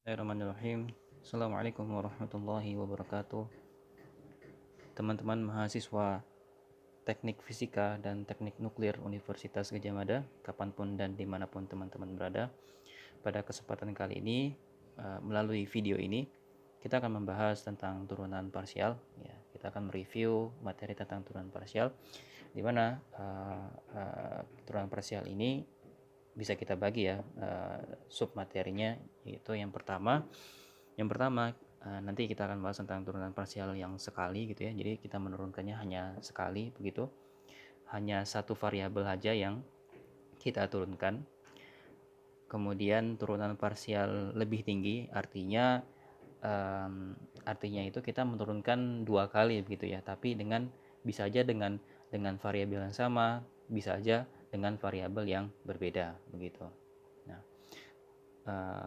Bismillahirrahmanirrahim. Assalamualaikum warahmatullahi wabarakatuh. Teman-teman mahasiswa Teknik Fisika dan Teknik Nuklir Universitas Gadjah Mada, kapanpun dan dimanapun teman-teman berada. Pada kesempatan kali ini, melalui video ini, kita akan membahas tentang turunan parsial. Ya, kita akan mereview materi tentang turunan parsial, di mana turunan parsial ini bisa kita bagi ya sub materinya, yaitu yang pertama nanti kita akan bahas tentang turunan parsial yang sekali gitu ya. Jadi kita menurunkannya hanya sekali begitu, hanya satu variabel aja yang kita turunkan. Kemudian turunan parsial lebih tinggi artinya itu kita menurunkan dua kali begitu ya, tapi bisa aja dengan variabel yang sama, bisa aja dengan variabel yang berbeda begitu. Nah,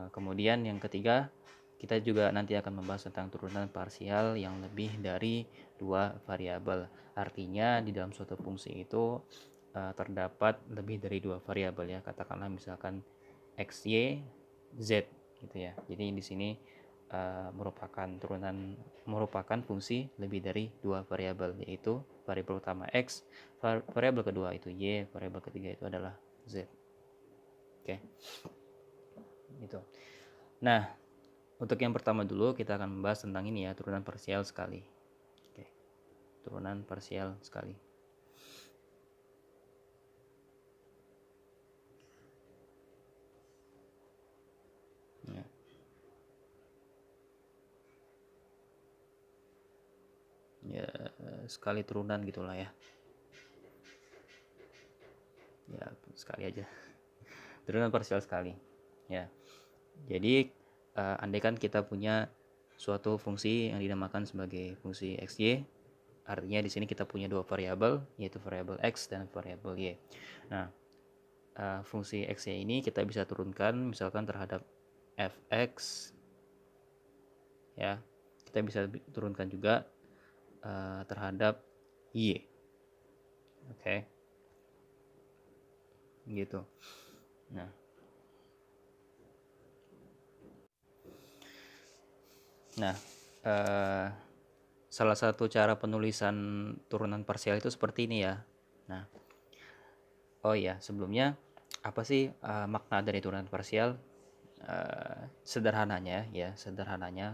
kemudian yang ketiga, kita juga nanti akan membahas tentang turunan parsial yang lebih dari dua variabel. Artinya di dalam suatu fungsi itu terdapat lebih dari dua variabel ya. Katakanlah misalkan x, y, z gitu ya. Jadi di sini merupakan fungsi lebih dari dua variabel, yaitu variabel pertama x, variabel kedua itu y, variabel ketiga itu adalah z. Oke. Gitu. Nah, untuk yang pertama dulu kita akan membahas tentang ini ya, turunan parsial sekali. Oke. Turunan parsial sekali. Ya. Ya, sekali turunan gitulah ya. Ya, sekali aja. Turunan parsial sekali. Ya. Jadi andaikan kita punya suatu fungsi yang dinamakan sebagai fungsi xy, artinya di sini kita punya dua variabel, yaitu variabel x dan variabel y. Nah, fungsi xy ini kita bisa turunkan misalkan terhadap fx ya. Kita bisa turunkan juga terhadap y. Oke. Gitu. Nah, salah satu cara penulisan turunan parsial itu seperti ini ya. Nah, oh iya, sebelumnya apa sih makna dari turunan parsial?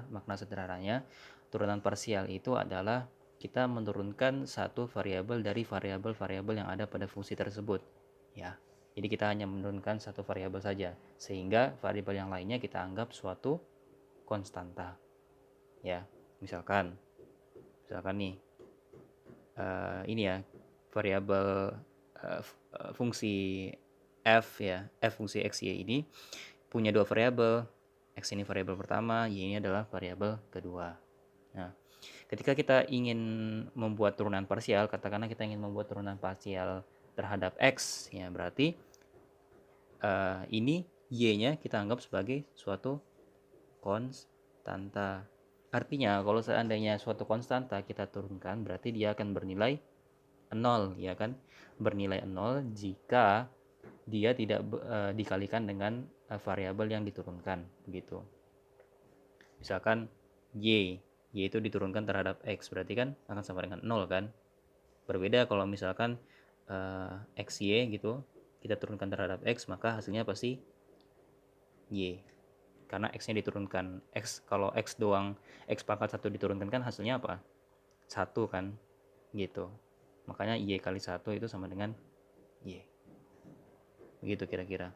Makna sederhananya turunan parsial itu adalah kita menurunkan satu variabel dari variabel-variabel yang ada pada fungsi tersebut ya. Jadi kita hanya menurunkan satu variabel saja, sehingga variabel yang lainnya kita anggap suatu konstanta ya. Misalkan nih ini ya, variabel fungsi f ya, fungsi x y ini punya dua variabel. X ini variabel pertama, y ini adalah variabel kedua. Nah, ketika kita ingin membuat turunan parsial, katakanlah kita ingin membuat turunan parsial terhadap x, ya berarti ini y-nya kita anggap sebagai suatu konstanta. Artinya kalau seandainya suatu konstanta kita turunkan, berarti dia akan bernilai 0, ya kan? Bernilai 0 jika dia tidak dikalikan dengan variabel yang diturunkan begitu. Misalkan y itu diturunkan terhadap x, berarti kan akan sama dengan 0 kan. Berbeda kalau misalkan xy gitu kita turunkan terhadap x, maka hasilnya pasti y, karena x-nya diturunkan. Kalau x doang, x pangkat 1 diturunkan kan hasilnya apa? 1 kan gitu. Makanya y kali 1 itu sama dengan y. Begitu kira-kira.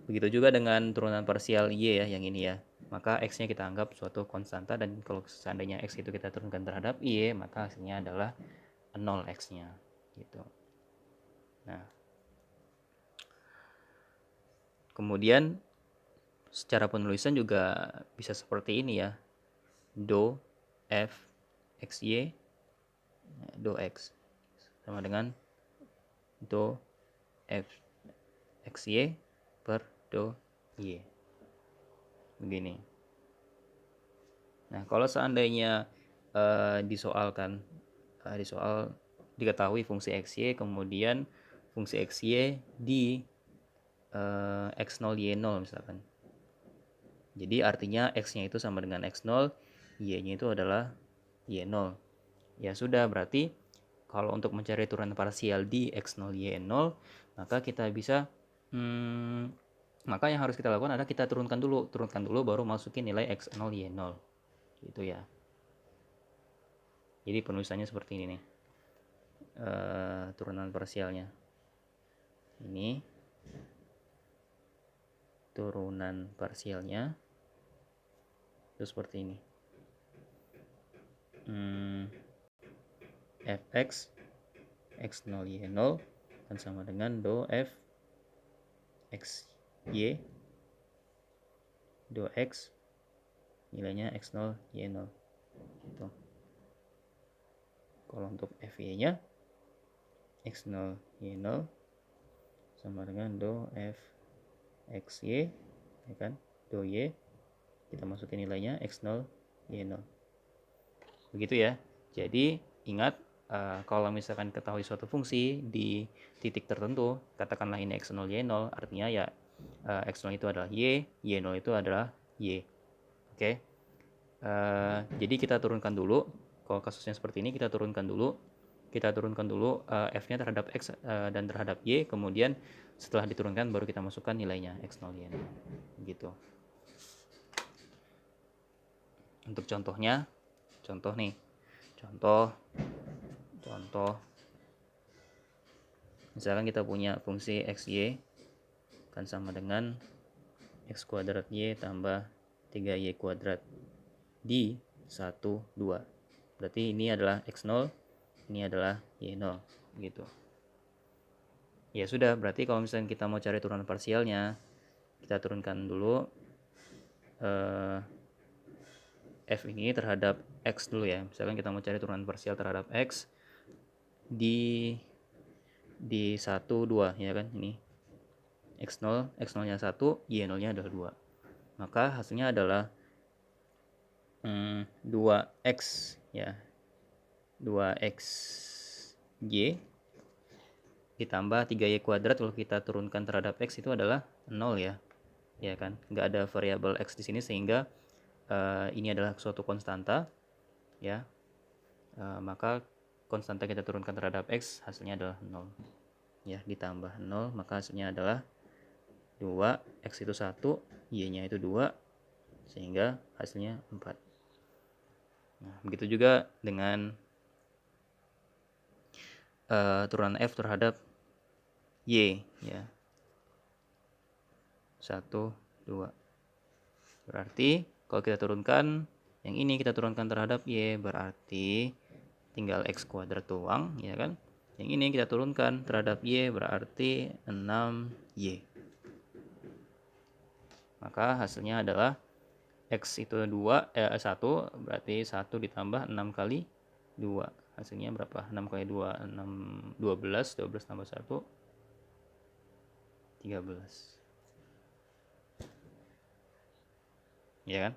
Begitu juga dengan turunan parsial y ya, yang ini ya. Maka x-nya kita anggap suatu konstanta, dan kalau seandainya x itu kita turunkan terhadap y, maka hasilnya adalah 0 x-nya gitu. Nah, kemudian secara penulisan juga bisa seperti ini ya. Do f xy, do x sama dengan do f xy per do y. Begini. Nah, kalau seandainya di soal diketahui fungsi xy, kemudian fungsi xy di x0 y0 misalkan. Jadi artinya X-nya itu sama dengan X0, Y-nya itu adalah Y0. Ya sudah, berarti kalau untuk mencari turunan parsial di X0, Y0, maka kita bisa, maka yang harus kita lakukan adalah kita turunkan dulu baru masukin nilai X0, Y0. Gitu ya. Jadi penulisannya seperti ini nih. Turunan parsialnya. Ini turunan parsialnya itu seperti ini. Fx X0 Y0 kan sama dengan do F X Y do X nilainya X0 Y0 gitu. Kalau untuk Fy nya X0 Y0 sama dengan do F XY, ya kan, do Y kita masukin nilainya X0 Y0 begitu ya. Jadi ingat, kalau misalkan ketahui suatu fungsi di titik tertentu, katakanlah ini X0 Y0, artinya ya X0 itu adalah Y, Y0 itu adalah Y. Oke. Jadi kita turunkan dulu, kalau kasusnya seperti ini kita turunkan dulu F-nya terhadap X dan terhadap Y, kemudian setelah diturunkan baru kita masukkan nilainya X0 Y0 gitu. Untuk contohnya, contoh misalkan kita punya fungsi XY kan sama dengan X kuadrat Y tambah 3Y kuadrat di 1, 2. Berarti ini adalah X0, ini adalah Y0 gitu. Ya sudah, berarti kalau misalnya kita mau cari turunan parsialnya, kita turunkan dulu F ini terhadap X dulu ya. Misalkan kita mau cari turunan parsial terhadap X di 1, 2 ya kan, ini X0, X0 nya 1, Y0 nya adalah 2. Maka hasilnya adalah 2X ya, 2X Y ditambah 3Y kuadrat. Kalau kita turunkan terhadap X itu adalah 0 ya kan, nggak ada variabel X di sini, sehingga ini adalah suatu konstanta ya. Maka konstanta kita turunkan terhadap X hasilnya adalah 0 ya, ditambah 0, maka hasilnya adalah 2, X itu 1, Y nya itu 2, sehingga hasilnya 4. Nah, begitu juga dengan turunan F terhadap Y ya, 1, 2. Berarti kalau kita turunkan yang ini, kita turunkan terhadap Y, berarti tinggal X kuadrat doang ya kan. Yang ini kita turunkan terhadap Y, berarti 6Y. Maka hasilnya adalah X itu 1, berarti 1 ditambah 6 kali 2. Hasilnya berapa? 6 kali 2, 6, 12, 12 tambah 1, 13. Ya kan?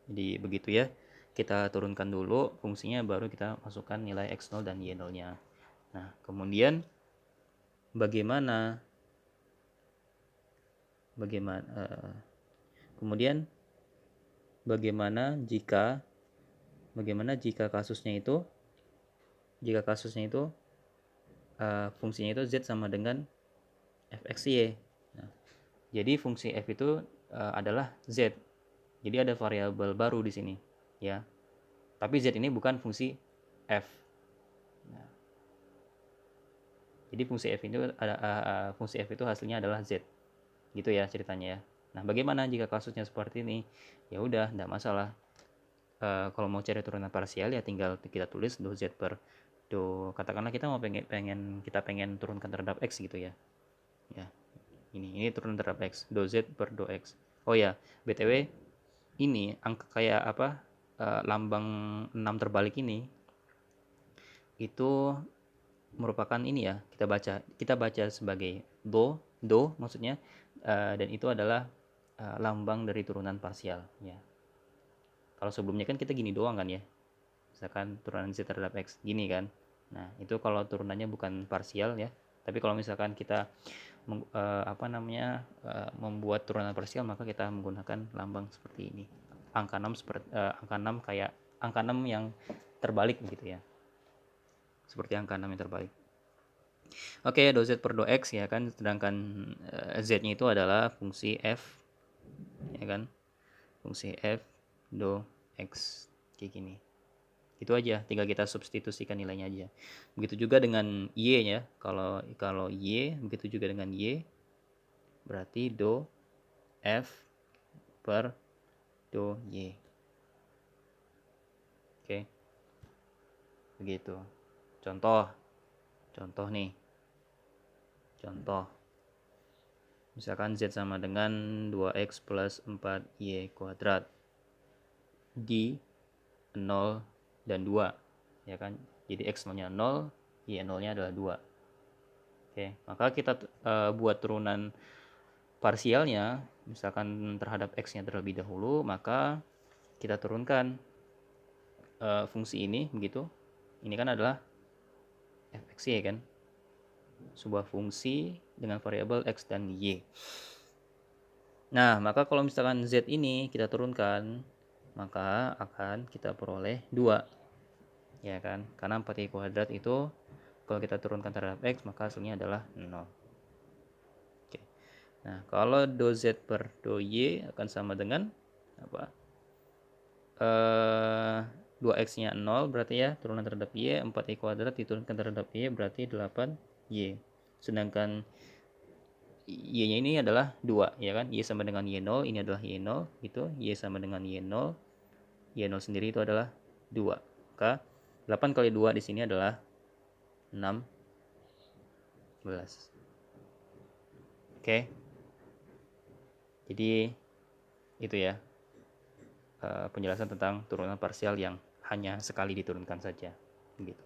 Jadi begitu ya. Kita turunkan dulu fungsinya, baru kita masukkan nilai X0 dan Y0-nya. Nah, kemudian bagaimana jika kasusnya itu fungsinya itu Z sama dengan fxy. Nah, jadi fungsi f itu adalah Z. Jadi ada variabel baru di sini ya. Tapi Z ini bukan fungsi f. Nah, jadi fungsi f itu hasilnya adalah Z. Gitu ya ceritanya ya. Nah, bagaimana jika kasusnya seperti ini? Ya udah, enggak masalah. Kalau mau cari turunan parsial ya tinggal kita tulis do Z per do, katakanlah kita mau pengen turunkan terhadap X gitu ya. Ya. Ini turunan terhadap X, do Z per do X. Oh ya, BTW ini angka kayak apa, lambang 6 terbalik ini itu merupakan ini ya, kita baca sebagai do maksudnya, dan itu adalah lambang dari turunan parsial ya. Kalau sebelumnya kan kita gini doang kan ya, misalkan turunan Z terhadap X gini kan. Nah, itu kalau turunannya bukan parsial ya. Tapi kalau misalkan kita membuat turunan parsial, maka kita menggunakan lambang seperti ini. Angka 6 kayak angka 6 yang terbalik gitu ya. Seperti angka 6 yang terbalik. Oke, do z per do x ya kan, sedangkan z-nya itu adalah fungsi f ya kan. Fungsi f do x kayak gini. Itu aja, tinggal kita substitusikan nilainya aja. Begitu juga dengan y ya. Kalau y, begitu juga dengan y. Berarti do f per do y. Oke. Begitu. Contoh nih. Contoh. Misalkan z sama dengan 2x plus 4y kuadrat di 0 dan 2 ya kan, jadi x nya 0, y 0 nya adalah 2. Oke, maka kita buat turunan parsialnya, misalkan terhadap x nya terlebih dahulu, maka kita turunkan fungsi ini begitu. Ini kan adalah fx kan, sebuah fungsi dengan variabel x dan y. Nah, maka kalau misalkan z ini kita turunkan, maka akan kita peroleh 2 ya kan, karena 4y kuadrat itu kalau kita turunkan terhadap x maka hasilnya adalah 0. Oke. Nah, kalau do z per do y akan sama dengan apa? 2x nya 0 berarti ya, turunan terhadap y, 4y kuadrat diturunkan terhadap y berarti 8y. Sedangkan y nya ini adalah 2 ya kan, y sama dengan y0, ini adalah y0 gitu, y sama dengan y0, y0 sendiri itu adalah 2. Maka 8 kali 2 di sini adalah 16. Oke. Jadi itu ya penjelasan tentang turunan parsial yang hanya sekali diturunkan saja. Begitu.